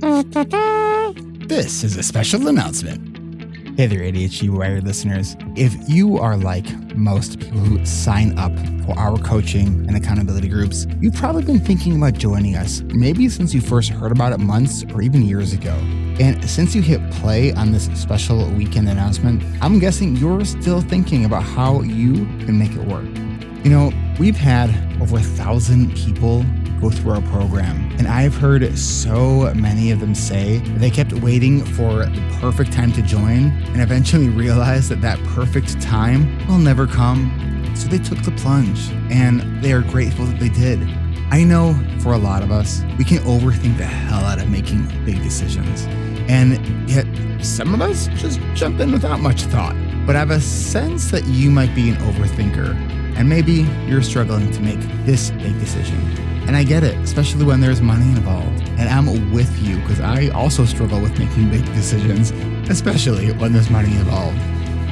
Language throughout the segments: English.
This is a special announcement. Hey there, ADHD Wired listeners. If you are like most people who sign up for our coaching and accountability groups, you've probably been thinking about joining us, maybe since you first heard about it months or even years ago. And since you hit play on this special weekend announcement, I'm guessing you're still thinking about how you can make it work. You know, we've had over 1,000 people go through our program, and I've heard so many of them say that they kept waiting for the perfect time to join and eventually realized that that perfect time will never come. So they took the plunge, and they are grateful that they did. I know for a lot of us, we can overthink the hell out of making big decisions, and yet some of us just jump in without much thought. But I have a sense that you might be an overthinker, and maybe you're struggling to make this big decision. And I get it, especially when there's money involved. And I'm with you because I also struggle with making big decisions, especially when there's money involved.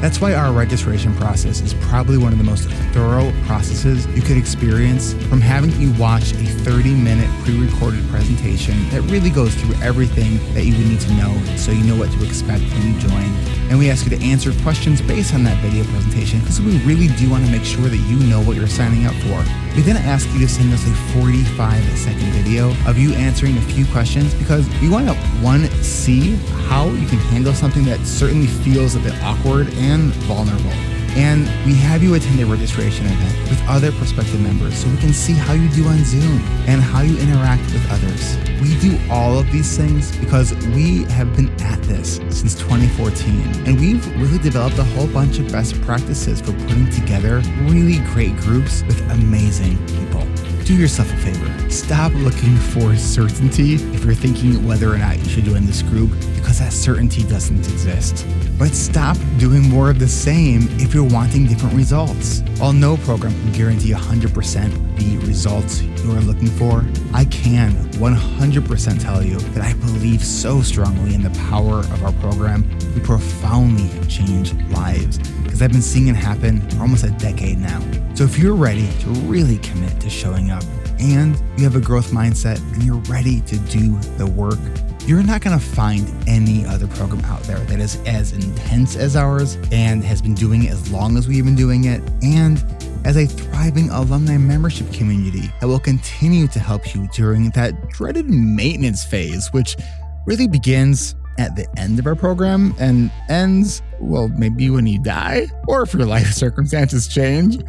That's why our registration process is probably one of the most thorough processes you could experience, from having you watch a 30-minute pre-recorded presentation that really goes through everything that you would need to know so you know what to expect when you join. And we ask you to answer questions based on that video presentation because we really do want to make sure that you know what you're signing up for. We then ask you to send us a 45-second video of you answering a few questions because we want to, one, see how you can handle something that certainly feels a bit awkward and vulnerable. And we have you attend a registration event with other prospective members so we can see how you do on Zoom and how you interact with others. We do all of these things because we have been at this since 2014, and we've really developed a whole bunch of best practices for putting together really great groups with amazing people. Do yourself a favor. Stop looking for certainty if you're thinking whether or not you should join this group, because that certainty doesn't exist. But stop doing more of the same if you're wanting different results. While no program can guarantee 100% the results you are looking for, I can 100% tell you that I believe so strongly in the power of our program to profoundly change lives, because I've been seeing it happen for almost a decade now. So if you're ready to really commit to showing up, and you have a growth mindset, and you're ready to do the work, you're not going to find any other program out there that is as intense as ours and has been doing it as long as we've been doing it, and as a thriving alumni membership community that will continue to help you during that dreaded maintenance phase, which really begins at the end of our program and ends, well, maybe when you die or if your life circumstances change.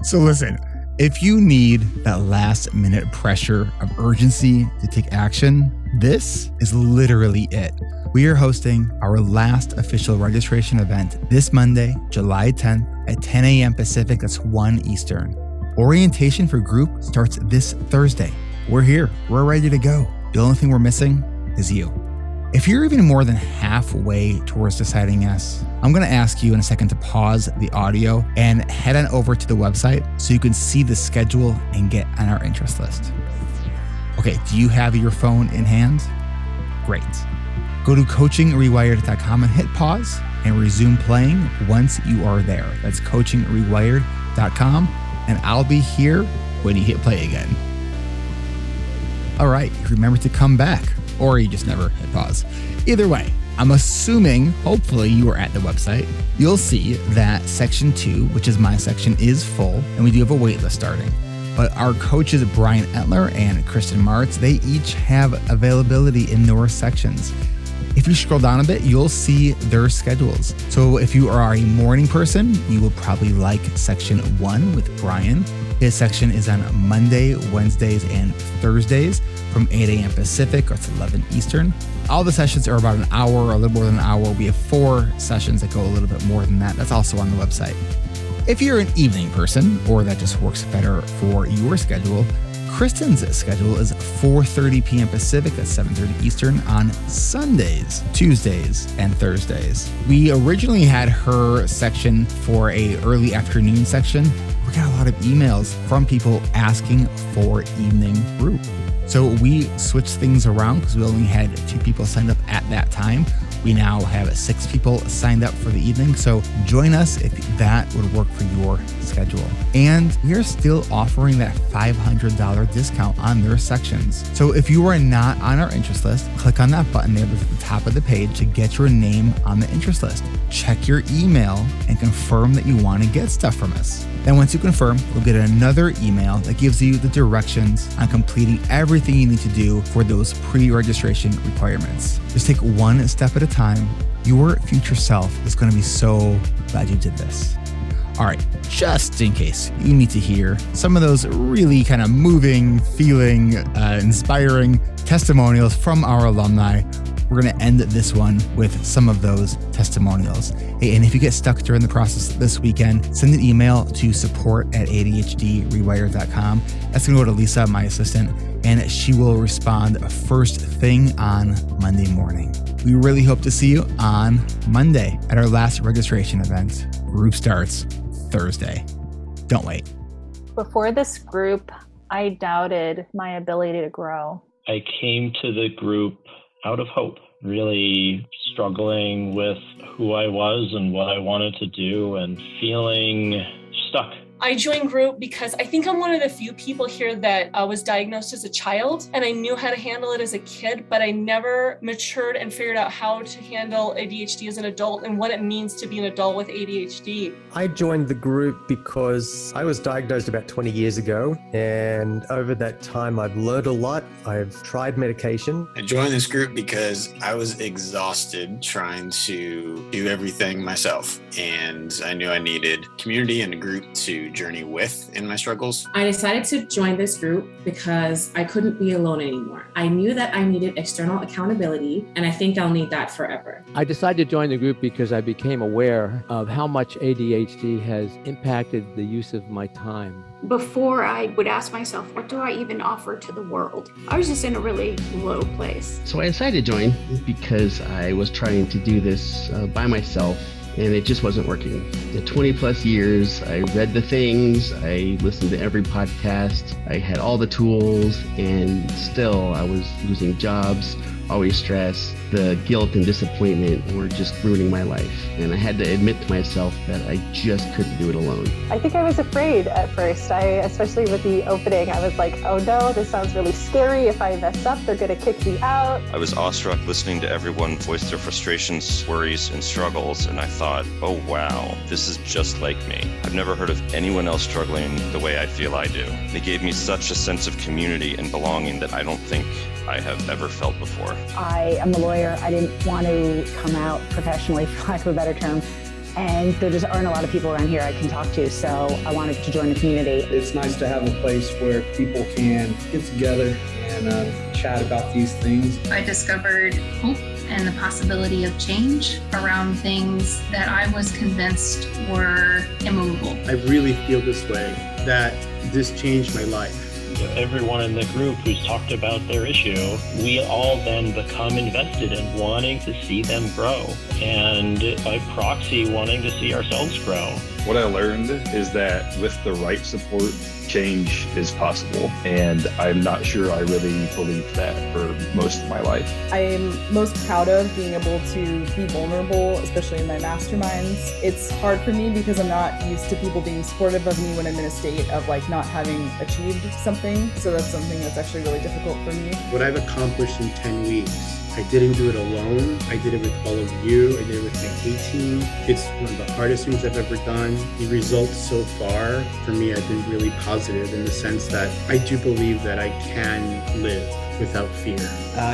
So listen, if you need that last minute pressure of urgency to take action, this is literally it. We are hosting our last official registration event this Monday, July 10th at 10 a.m. Pacific, that's 1 Eastern. Orientation for group starts this Thursday. We're here, we're ready to go. The only thing we're missing is you. If you're even more than halfway towards deciding yes, I'm going to ask you in a second to pause the audio and head on over to the website so you can see the schedule and get on our interest list. Okay, do you have your phone in hand? Great. Go to coachingrewired.com and hit pause and resume playing once you are there. That's coachingrewired.com, and I'll be here when you hit play again. All right, remember to come back, or you just never hit pause. Either way, I'm assuming, hopefully you are at the website. You'll see that section 2, which is my section, is full, and we do have a wait list starting. But our coaches, Brian Etler and Kristen Martz, they each have availability in their sections. If you scroll down a bit, you'll see their schedules. So if you are a morning person, you will probably like section 1 with Brian. His section is on Monday, Wednesdays, and Thursdays from 8 a.m. Pacific, or it's 11 Eastern. All the sessions are about an hour, or a little more than an hour. We have 4 sessions that go a little bit more than that. That's also on the website. If you're an evening person, or that just works better for your schedule, Kristen's schedule is 4:30 p.m. Pacific, that's 7:30 Eastern, on Sundays, Tuesdays, and Thursdays. We originally had her section for a early afternoon section, we got a lot of emails from people asking for evening group. So we switched things around because we only had 2 people signed up at that time. We now have 6 people signed up for the evening. So join us if that would work for your schedule. And we are still offering that $500 discount on their sections. So if you are not on our interest list, click on that button there at the top of the page to get your name on the interest list. Check your email and confirm that you want to get stuff from us. Then once you confirm, you'll get another email that gives you the directions on completing everything you need to do for those pre-registration requirements. Just take one step at a time. Your future self is going to be so glad you did this. All right, just in case you need to hear some of those really kind of moving, feeling, inspiring testimonials from our alumni, we're going to end this one with some of those testimonials. Hey, and if you get stuck during the process this weekend, send an email to support@adhdrewired.com. That's going to go to Lisa, my assistant, and she will respond first thing on Monday morning. We really hope to see you on Monday at our last registration event. Group starts Thursday. Don't wait. Before this group, I doubted my ability to grow. I came to the group out of hope, really struggling with who I was and what I wanted to do and feeling stuck. I joined group because I think I'm one of the few people here that was diagnosed as a child, and I knew how to handle it as a kid, but I never matured and figured out how to handle ADHD as an adult and what it means to be an adult with ADHD. I joined the group because I was diagnosed about 20 years ago, and over that time I've learned a lot. I've tried medication. I joined this group because I was exhausted trying to do everything myself, and I knew I needed community and a group to journey with in my struggles. I decided to join this group because I couldn't be alone anymore. I knew that I needed external accountability, and I think I'll need that forever. I decided to join the group because I became aware of how much ADHD has impacted the use of my time. Before, I would ask myself, what do I even offer to the world? I was just in a really low place. So I decided to join because I was trying to do this by myself, and it just wasn't working. In 20 plus years, I read the things, I listened to every podcast, I had all the tools, and still I was losing jobs, always stressed. The guilt and disappointment were just ruining my life. And I had to admit to myself that I just couldn't do it alone. I think I was afraid at first. Especially with the opening, I was like, oh no, this sounds really scary. If I mess up, they're gonna kick me out. I was awestruck listening to everyone voice their frustrations, worries, and struggles, and I thought, oh wow, this is just like me. I've never heard of anyone else struggling the way I feel I do. They gave me such a sense of community and belonging that I don't think I have ever felt before. I am a lawyer. I didn't want to come out professionally, for lack of a better term. And there just aren't a lot of people around here I can talk to, so I wanted to join the community. It's nice to have a place where people can get together and chat about these things. I discovered hope and the possibility of change around things that I was convinced were immovable. I really feel this way, that this changed my life. Everyone in the group who's talked about their issue, we all then become invested in wanting to see them grow, and by proxy, wanting to see ourselves grow. What I learned is that with the right support, change is possible, and I'm not sure I really believed that for most of my life. I'm most proud of being able to be vulnerable, especially in my masterminds. It's hard for me because I'm not used to people being supportive of me when I'm in a state of like not having achieved something. So that's something that's actually really difficult for me. What I've accomplished in 10 weeks, I didn't do it alone. I did it with all of you. I did it with my A team. It's one of the hardest things I've ever done. The results so far, for me, have been really positive in the sense that I do believe that I can live without fear.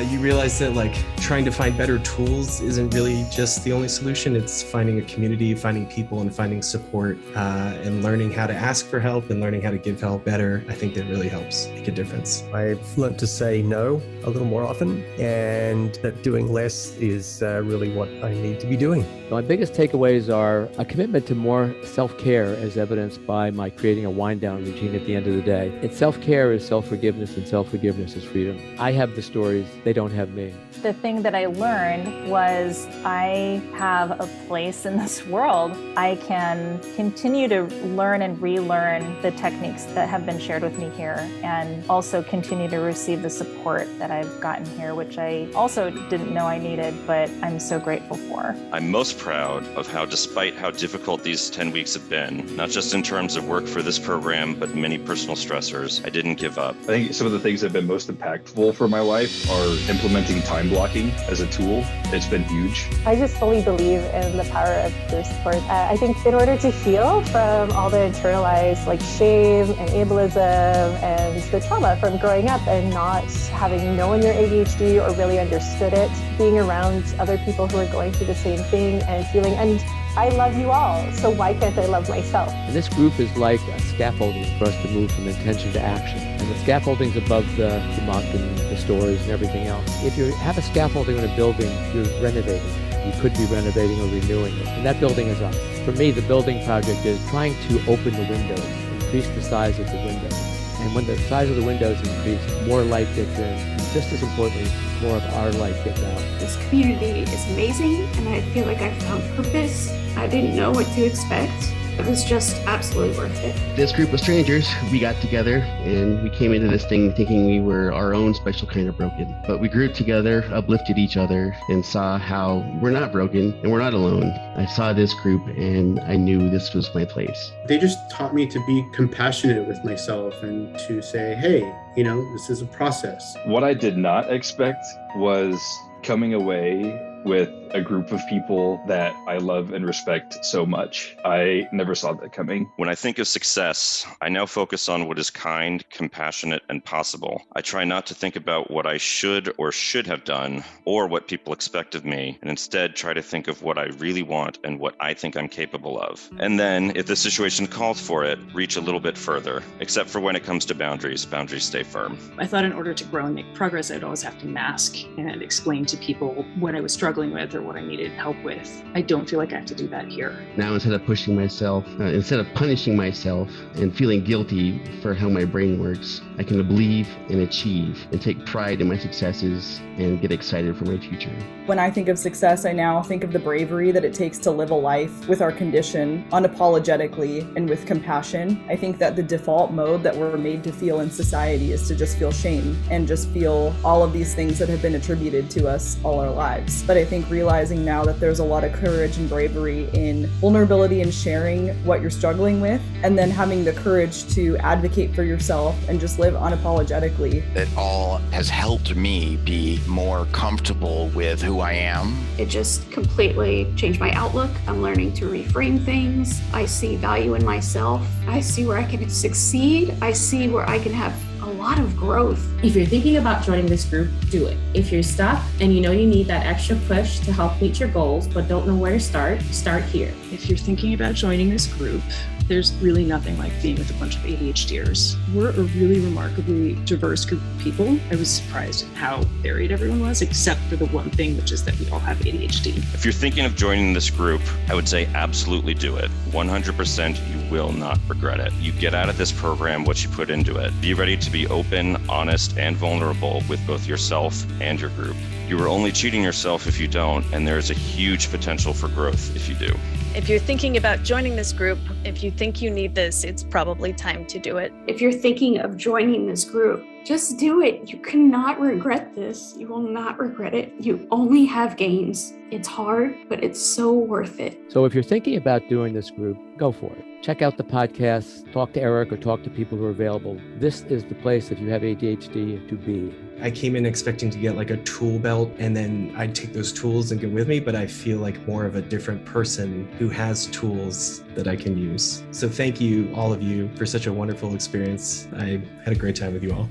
You realize that like trying to find better tools isn't really just the only solution. It's finding a community, finding people, and finding support, and learning how to ask for help and learning how to give help better. I think that really helps make a difference. I've learned to say no a little more often, and that doing less is really what I need to be doing. My biggest takeaways are a commitment to more self-care, as evidenced by my creating a wind-down routine at the end of the day. It's self-care is self-forgiveness, and self-forgiveness is freedom. I have the stories, they don't have me. The thing that I learned was I have a place in this world. I can continue to learn and relearn the techniques that have been shared with me here, and also continue to receive the support that I've gotten here, which I also didn't know I needed, but I'm so grateful for. I'm most proud of how, despite how difficult these 10 weeks have been, not just in terms of work for this program, but many personal stressors, I didn't give up. I think some of the things that have been most impactful for my life are implementing time blocking as a tool. It's been huge. I just fully believe in the power of peer support. I think in order to heal from all the internalized shame and ableism and the trauma from growing up and not having known your ADHD or really understood it, being around other people who are going through the same thing and feeling, and I love you all, so why can't I love myself? And this group is like a scaffolding for us to move from intention to action. And the scaffolding's above the muck and the stories and everything else. If you have a scaffolding in a building, you're renovating. You could be renovating or renewing it. And that building is us. For me, the building project is trying to open the windows, increase the size of the windows. And when the size of the windows increase, more light gets in. And just as importantly, more of our light gets out. This community is amazing, and I feel like I found purpose. I didn't know what to expect. It was just absolutely worth it. This group of strangers, we got together and we came into this thing thinking we were our own special kind of broken. But we grew together, uplifted each other, and saw how we're not broken and we're not alone. I saw this group and I knew this was my place. They just taught me to be compassionate with myself and to say, hey, this is a process. What I did not expect was coming away with a group of people that I love and respect so much. I never saw that coming. When I think of success, I now focus on what is kind, compassionate, and possible. I try not to think about what I should or should have done or what people expect of me, and instead try to think of what I really want and what I think I'm capable of. And then, if the situation calls for it, reach a little bit further, except for when it comes to boundaries. Boundaries stay firm. I thought in order to grow and make progress, I'd always have to mask and explain to people what I was struggling with or what I needed help with. I don't feel like I have to do that here. Now, instead of pushing myself, instead of punishing myself and feeling guilty for how my brain works, I can believe and achieve and take pride in my successes and get excited for my future. When I think of success, I now think of the bravery that it takes to live a life with our condition unapologetically and with compassion. I think that the default mode that we're made to feel in society is to just feel shame and just feel all of these things that have been attributed to us all our lives. But I think realizing now that there's a lot of courage and bravery in vulnerability and sharing what you're struggling with, and then having the courage to advocate for yourself and just live unapologetically. It all has helped me be more comfortable with who I am. It just completely changed my outlook. I'm learning to reframe things. I see value in myself. I see where I can succeed. I see where I can have a lot of growth. If you're thinking about joining this group, do it. If you're stuck and you know you need that extra push to help meet your goals but don't know where to start here. If you're thinking about joining this group, there's really nothing like being with a bunch of ADHDers. We're a really remarkably diverse group of people. I was surprised at how varied everyone was, except for the one thing, which is that we all have ADHD. If you're thinking of joining this group, I would say absolutely do it. 100% you will not regret it. You get out of this program what you put into it. Be ready to be open, honest, and vulnerable with both yourself and your group. You are only cheating yourself if you don't, and there is a huge potential for growth if you do. If you're thinking about joining this group, if you think you need this, it's probably time to do it. If you're thinking of joining this group, just do it. You cannot regret this. You will not regret it. You only have gains. It's hard, but it's so worth it. So if you're thinking about doing this group, go for it. Check out the podcasts, talk to Eric or talk to people who are available. This is the place, if you have ADHD, to be. I came in expecting to get like a tool belt and then I'd take those tools and go with me, but I feel like more of a different person who has tools that I can use. So thank you, all of you, for such a wonderful experience. I had a great time with you all.